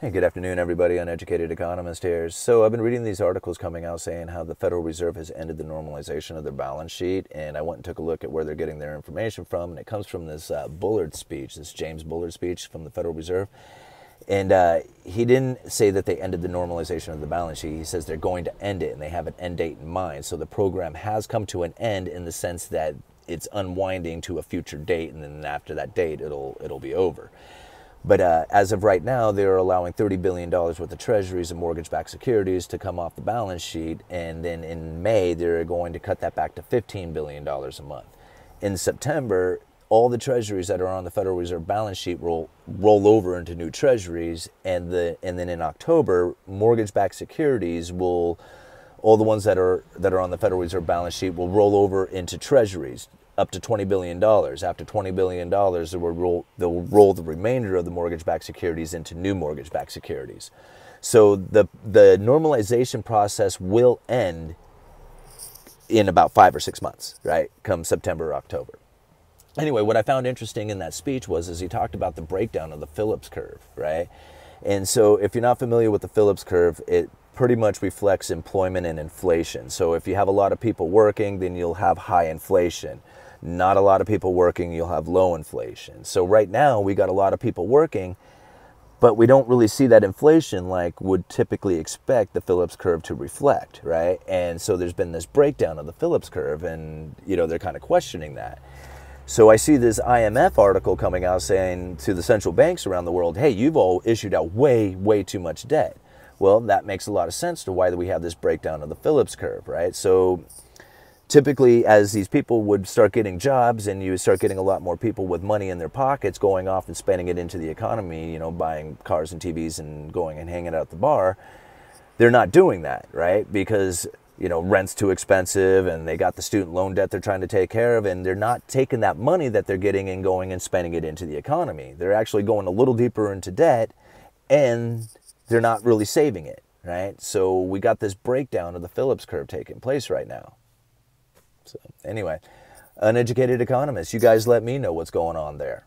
Hey, good afternoon, everybody. Uneducated economist here. So I've been reading these articles coming out saying how the Federal Reserve has ended the normalization of their balance sheet, and I went and took a look at where they're getting their information from, and it comes from this Bullard speech, this James Bullard speech from the Federal Reserve. And he didn't say that they ended the normalization of the balance sheet. He says they're going to end it, and they have an end date in mind. So the program has come to an end in the sense that it's unwinding to a future date, and then after that date, it'll be over. But as of right now, they're allowing $30 billion worth of treasuries and mortgage-backed securities to come off the balance sheet. And then in May, they're going to cut that back to $15 billion a month. In September, all the treasuries that are on the Federal Reserve balance sheet will roll over into new treasuries. And then in October, mortgage-backed securities will, all the ones that are on the Federal Reserve balance sheet will roll over into treasuries, up to $20 billion. After $20 billion, they'll roll the remainder of the mortgage-backed securities into new mortgage-backed securities. So the normalization process will end in about 5 or 6 months, right? Come September or October. Anyway, what I found interesting in that speech was he talked about the breakdown of the Phillips curve, right? And so if you're not familiar with the Phillips curve, it pretty much reflects employment and inflation. So if you have a lot of people working, then you'll have high inflation. Not a lot of people working, you'll have low inflation. So right now, we got a lot of people working, but we don't really see that inflation like would typically expect the Phillips curve to reflect, right? And so there's been this breakdown of the Phillips curve, and they're kind of questioning that. So I see this IMF article coming out saying to the central banks around the world, hey, you've all issued out way, way too much debt. Well, that makes a lot of sense to why we have this breakdown of the Phillips curve, right? So typically, as these people would start getting jobs and you start getting a lot more people with money in their pockets going off and spending it into the economy, buying cars and TVs and going and hanging out at the bar, they're not doing that, right? Because, rent's too expensive and they got the student loan debt they're trying to take care of, and they're not taking that money that they're getting and going and spending it into the economy. They're actually going a little deeper into debt, and they're not really saving it, right? So we got this breakdown of the Phillips curve taking place right now. So anyway, uneducated economists, you guys let me know what's going on there.